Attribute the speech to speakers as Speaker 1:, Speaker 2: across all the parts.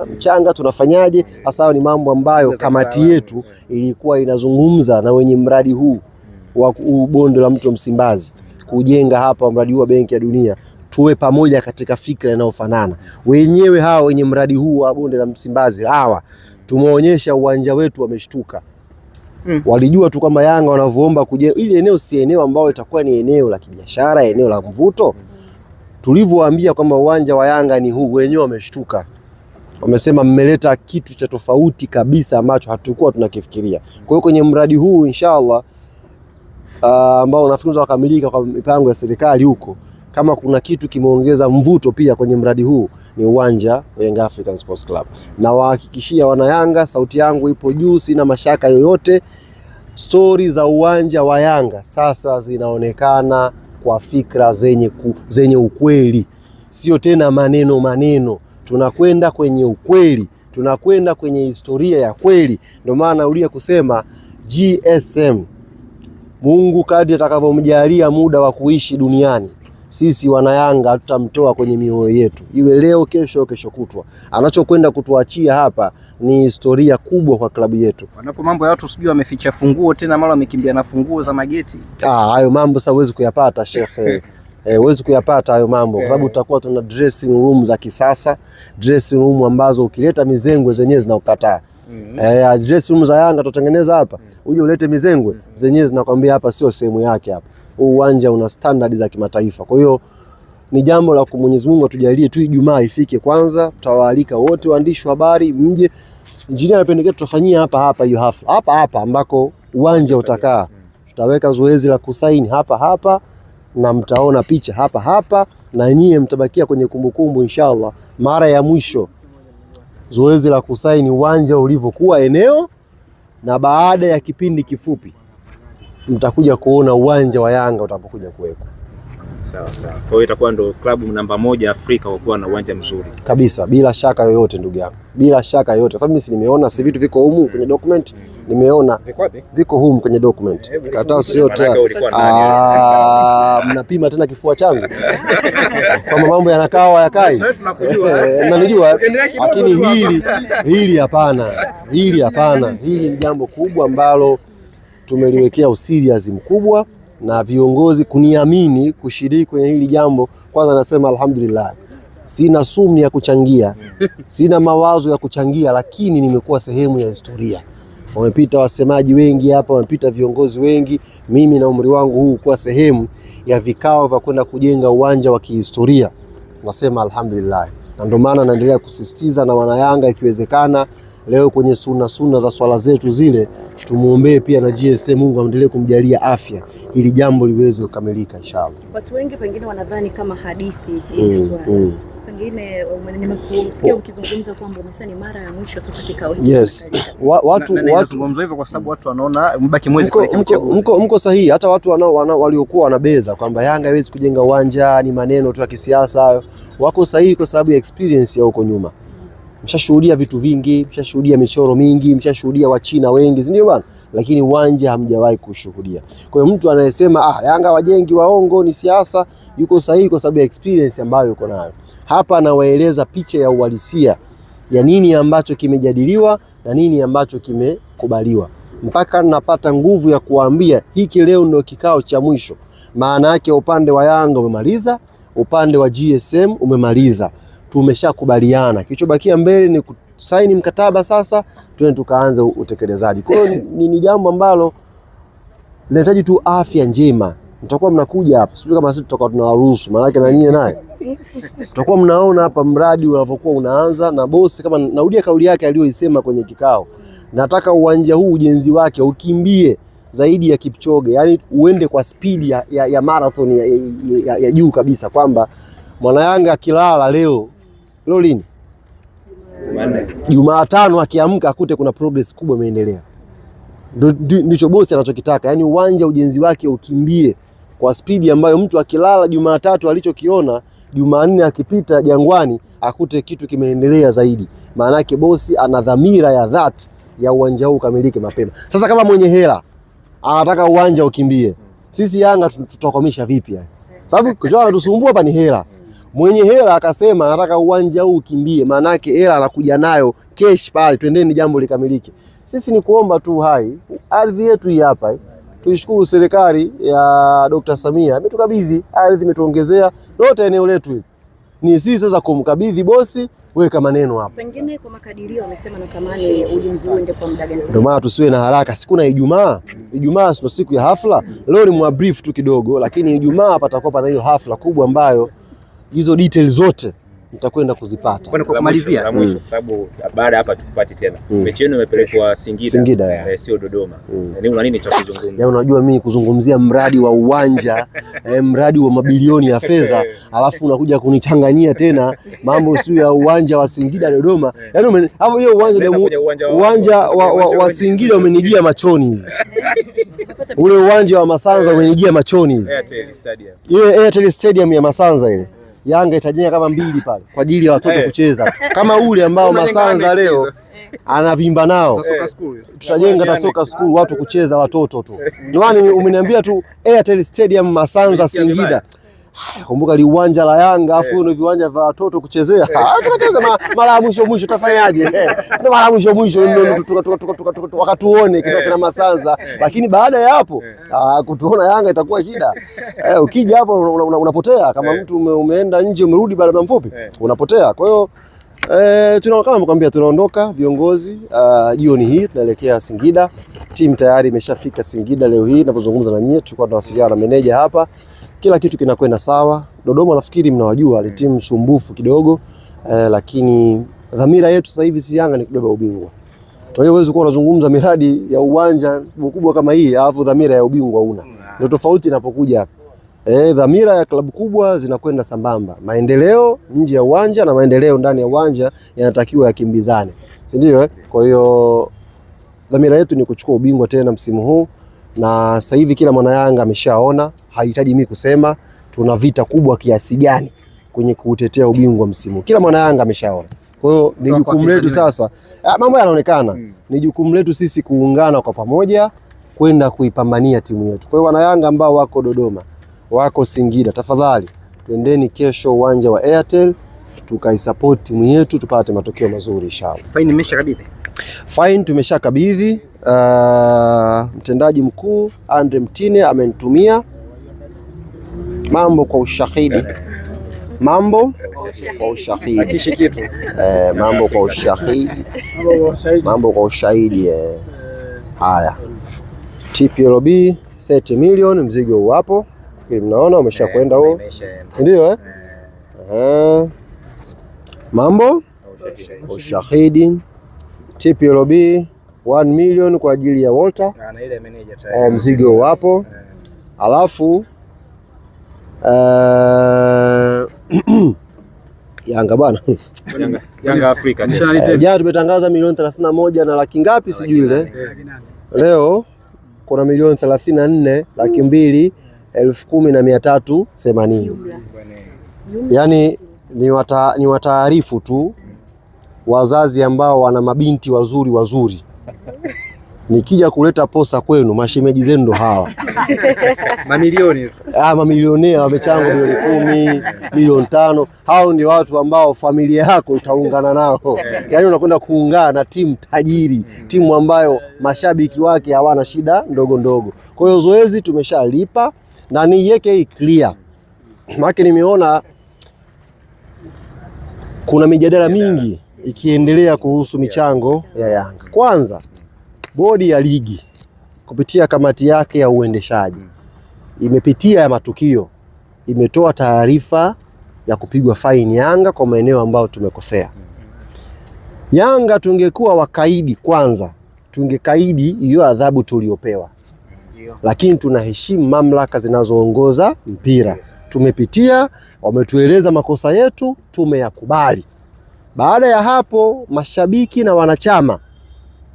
Speaker 1: mchanga tunafanyaje. Hasa ni mambo ambayo kamati yetu ilikuwa inazungumza na wenye mradi huu wa bonde la mto Msimbazi kujenga hapa mradi huu wa Benki ya Dunia, tuwe pamoja katika fikra inayofanana. Wenyewe hawa wenye mradi huu wa bonde la Msimbazi hawa tumeonyesha uwanja wetu, wameshtuka. Walijua tu kama Yanga wanavyoomba kujenga ili eneo si eneo ambalo itakuwa ni eneo la kibiashara, eneo la mvuto. Tulivyowaambia kwamba uwanja wa Yanga ni huu, wenyewe wameshtuka. Wamesema mmeleta kitu cha tofauti kabisa ambacho hatukuwa tunakifikiria. Kwa hiyo kwenye mradi huu inshallah ambao unafikiri kukamilika kwa mipango ya serikali huko, kama kuna kitu kimeongeza mvuto pia kwenye mradi huu ni uwanja wa Young African Sports Club. Na wahakikishia wana Yanga, sauti yangu ipo juu, sina mashaka yoyote. Stori za uwanja wa Yanga sasa zinaonekana kwa fikra zenye ukweli, sio tena maneno. Tunakwenda kwenye ukweli, tunakwenda kwenye historia ya kweli. Ndio maana naulia kusema GSM, Mungu kadri atakavyomjalia muda wa kuishi duniani, sisi wana Yanga tutamtoa kwenye mioyo yetu, iwe leo, kesho kutwa. Anachokwenda kutuachia hapa ni historia kubwa kwa klabu yetu.
Speaker 2: Wanapo mambo ya watu sijui wameficha funguo tena, mara wamekimbia na funguo za mageti.
Speaker 1: Hayo mambo sasa huwezi kuyapata shekhe. Huwezi kuyapata hayo mambo, kwa sababu tutakuwa tuna dressing room za kisasa, dressing room ambazo ukileta mizengwe zenyewe zinaukataa. Dressing room za Yanga tutengeneza hapa, uje ulete mizengwe zenyewe zinakwambia hapa sio sehemu yake hapa. Uwanja una standard za kimataifa. Kwa hiyo ni jambo la Mwenyezi Mungu atujalie tu Ijumaa ifike kwanza, tutawaalika wote waandishi wa habari mje. Injinia anapendekeza tutafanyia hapa hiyo hafla. Hapa ambako uwanja utakaa. Tutaweka zoezi la kusaini hapa na mtaona picha hapa na nyie mtabakia kwenye kumbukumbu inshallah. Mara ya mwisho zoezi la kusaini uwanja ulivyokuwa eneo, na baada ya kipindi kifupi mtakuja kuona uwanja wa Yanga utapokuja kuwekwa.
Speaker 3: Sawa. Kwa hiyo itakuwa ndo klabu namba 1 Afrika kwa kuwa na uwanja mzuri.
Speaker 1: Kabisa, bila shaka yoyote ndugu yangu. Bila shaka yoyote. Sababu mimi si nimeona si vitu viko humu kwenye document, nimeona viko humu kwenye document. Karatasi yote. Mnapima tena kifua changu. Kama mambo yanakaa hayakai. Mnanijua, lakini hili hapana. Hili ni jambo kubwa ambalo tumeliwekea usirias mkubwa, na viongozi kuniamini kushiriki kwenye hili jambo. Kwanza nasema alhamdulillah. Sina sumu ya kuchangia, sina mawazo ya kuchangia, lakini nimekuwa sehemu ya historia. Wamepita wasemaji wengi hapa, wamepita viongozi wengi. Mimi na umri wangu huu kuwa sehemu ya vikao vya kwenda kujenga uwanja wa kihistoria. Nasema alhamdulillah. Na ndio maana naendelea kusisitiza na wana Yanga, ikiwezekana leo kwenye sunna za swala zetu zile tumuombee pia na GSM, Mungu aendelee kumjalia afya ili jambo liweze kukamilika inshallah.
Speaker 4: Watu wengi pengine wanadhani kama hadithi hii swala. Pengine nimekusikia ukizungumza kwamba umesema ni mara ya mwisho sasa kikao hiki.
Speaker 1: Yes. Watu
Speaker 2: wanazungumza hivyo kwa sababu watu wanaona mbaki mwezi kuelekea uchaguzi. Mko
Speaker 1: sahihi. Hata watu waliokuwa wanabeza kwamba Yanga haiwezi kujenga uwanja, ni maneno tu ya kisiasa hayo. Wako sahihi kwa sababu ya experience ya huko nyuma. Mshashuhudia vitu vingi, mshashuhudia michoro mingi, mshashuhudia Wachina wengi, ndio bwana, lakini uwanja hamjawahi kushuhudia. Kwa hiyo mtu anayesema Yanga wajengi waongo ni siasa, yuko sahihi kwa sababu ya experience ambayo yuko nayo. Hapa anawaeleza picha ya uhalisia ya nini ambacho kimejadiliwa na nini ambacho kimekubaliwa. Mpaka napata nguvu ya kuambia hiki leo ndio kikao cha mwisho. Maana yake upande wa Yanga umemaliza, upande wa GSM umemaliza. Tumeshakubaliana. Kilichobakia mbele ni kusaini mkataba sasa, tuende tukaanze utekelezaji. Kwa hiyo ni jambo ambalo linahitaji tu afya njema. Mtakuwa mnakuja hapa, sio kama sisi tutakuwa tunawaruhusu, maana yake na nyinyi naye. Tutakuwa mnaona hapa mradi unavyokuwa unaanza, na bosi kama naudia kauli yake aliyoisema kwenye kikao. Nataka uwanja huu ujenzi wake ukimbie zaidi ya Kipchoge, yani uende kwa speed ya marathon ya juu kabisa, kwamba mwana Yanga akilala leo lini? Jumatano akiamka akute kuna progress kubwa imeendelea. Ndicho bosi anachokitaka, yani uwanja ujenzi wake ukimbie kwa spidi ambayo mtu akilala Jumatatu alichokiona Jumanne akipita Jangwani akute kitu kimeendelea zaidi. Maana yake bosi ana dhamira ya dhati ya uwanja huu ukamilike mapema. Sasa kama mwenye hela anataka uwanja ukimbie, sisi Yanga tutakwamisha vipi yani? Sababu kichwa tusumbua hapa ni hela. Mwenye hela akasema anataka uwanja huu ukimbie, maana yake hela anakuja nayo cash pale, twendeni jambo likamilike. Sisi ni kuomba tu hai, ardhi yetu hii hapa. Tuishukuru serikali ya Dr. Samia, ametukabidhi ardhi, imetuongezea lote eneo letu hili. Ni sisi sasa kumkabidhi bosi, weka maneno hapa.
Speaker 4: Pengine kwa makadirio wamesema natamani ujenzi uende kwa muda gani?
Speaker 1: Ndio maana tusiwe na haraka. Siku na Ijumaa. Ijumaa sio siku ya hafla. Leo ni mwa brief tu kidogo, lakini Ijumaa patakuwa pana hiyo hafla kubwa ambayo hizo details zote mtakwenda kuzipata.
Speaker 2: Kwa kumalizia
Speaker 3: kwa sababu baada hapa tukupati tena. Mechi yenu imepelekwa Singida sio Dodoma. Yaani una nini cha kuzungumza?
Speaker 1: Unajua mimi kuzungumzia mradi wa uwanja, mradi wa mabilioni ya fedha, alafu unakuja kunichanganyia tena mambo sio ya uwanja wa Singida Dodoma. Yaani hapo hiyo uwanja wa Singida umenijia machoni hivi. Ule uwanja wa Masanza umenijia machoni hivi. Airtel Stadium ya Masanza ile. Yanga itajenga kama 2 pale kwa ajili ya watoto kucheza. Kama ule ambao Masanza leo anavimba nao. Tutajenga ta soka school watu kucheza watoto tu. Ndio umeniambia tu Airtel Stadium Masanza Singida. Kumbuka li uwanja la Yanga afu ndio viwanja vya watoto kuchezea. Tukacheza mara ya mwisho utafanyaje? Ndio mara ya mwisho ndio wakatuone kina Masanza, lakini baada ya hapo kutuona Yanga itakuwa shida. Ukija hapo unapotea kama mtu umeenda nje umerudi baada ya mfupi unapotea. Kwa hiyo kama nakwambia tunaondoka viongozi jioni hii tunaelekea Singida. Timu tayari imeshafika Singida leo hii ninapozungumza na nyie, tulikuwa tunawasiliana na meneja hapa. Kila kitu kinakwenda sawa. Dodoma nafikiri mnawajua, ni timu sumbufu kidogo lakini dhamira yetu sasa hivi si Yanga ni kubeba ubingwa. Kwa hiyo huwezi kuwa unazungumza miradi ya uwanja mkubwa kama hii alafu dhamira ya ubingwa huna. Ndio tofauti inapokuja hapa. Dhamira ya klabu kubwa zinakwenda sambamba. Maendeleo nje ya uwanja na maendeleo ndani ya uwanja yanatakiwa yakimbizane. Si ndio? Kwa hiyo dhamira yetu ni kuchukua ubingwa tena msimu huu. Na sasa hivi kila mwana Yanga ameshaona, hahitaji mimi kusema tuna vita kubwa kiasi gani kwenye kutetea ubingwa msimu. Kila mwana Yanga ameshaona. Kwa hiyo ni jukumu letu sasa. Mambo yanaonekana. Ni jukumu letu sisi kuungana kwa pamoja kwenda kuipambania timu yetu. Kwa hiyo wana Yanga ambao wako Dodoma, wako Singida, tafadhali twendeni kesho uwanja wa Airtel tukaisupport timu yetu tupate matokeo mazuri inshallah.
Speaker 2: Fine imeshakabidhi.
Speaker 1: Fine tumeshakabidhi. Mtendaji mkuu Andre Mtine amenitumia mambo kwa ushahidi. Mambo kwa ushahidi. Mambo kwa ushahidi. Mambo kwa ushahidi. Haya. TPLB 30 million mzigo upo. Fikiri mnaona umeshakwenda huo. Ndio mambo kwa ushahidi. TPLB 1 million kwa ajili ya Walter.
Speaker 2: Na ile manager
Speaker 1: mzigo wapo. Alafu Yanga bwana.
Speaker 3: Yanga Afrika.
Speaker 1: Jana tumetangaza milioni 31 na laki ngapi sijui ile. Leo kuna milioni 34,210,380. Yaani ni wataarifu tu wazazi ambao wana mabinti wazuri. Nikija kuleta posa kwenu mashemeji zenu ndo hawa.
Speaker 2: Mamilioni.
Speaker 1: Mamilionea wamechanga milioni 10, milioni 5. Hao ndio watu ambao familia yako itaungana nao. Yaani unakwenda kuungana na timu tajiri, timu ambayo mashabiki wake hawana shida ndogo. Kwa hiyo zoezi tumeshalipa na niweke hii clear. Maana nimeona kuna mijadala mingi ikiendelea kuhusu michango ya Yanga. Kwanza, bodi ya ligi kupitia kamati yake ya uendeshaji imepitia ya matukio, imetoa taarifa ya kupigwa faini Yanga kwa maeneo ambayo tumekosea. Yanga tungekuwa wakaidi kwanza, tungekaidi hiyo adhabu tuliopewa. Lakini tunaheshimu mamlaka zinazoongoza mpira. Tumepitia, wametueleza makosa yetu, tumeyakubali. Baada ya hapo mashabiki na wanachama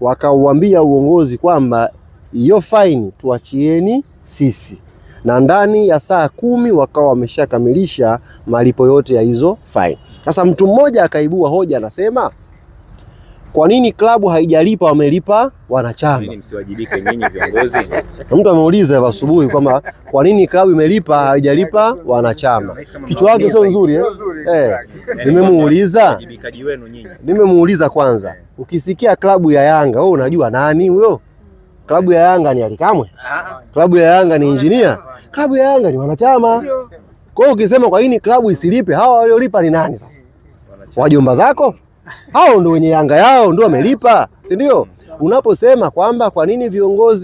Speaker 1: wakauambia uongozi kwamba hiyo faini tuachieni sisi. Na ndani ya saa 10 wakawa wameshakamilisha malipo yote ya hizo faini. Sasa mtu mmoja akaibua hoja anasema Kwa nini klabu haijalipa wamelipa wanachama?
Speaker 3: Nini msiwajibike nyinyi viongozi?
Speaker 1: Mtu ameuliza hivi asubuhi kwamba kwa nini klabu imelipa haijalipa wanachama. Kichwa chake sio nzuri Nimemuuliza.
Speaker 3: Wajibikaji wenu nyinyi.
Speaker 1: Nimemuuliza kwanza, ukisikia klabu ya Yanga wewe unajua nani huyo? Klabu ya Yanga ni Ally Kamwe? Klabu ya Yanga ni Engineer? Klabu ya Yanga ni wanachama. Kwa hiyo ukisema kwa nini klabu isilipe, hawa waliolipa ni nani sasa? Wajomba zako? Hao ndio wenye Yanga yao ndio wamelipa, si ndio? Unaposema kwamba kwa nini viongozi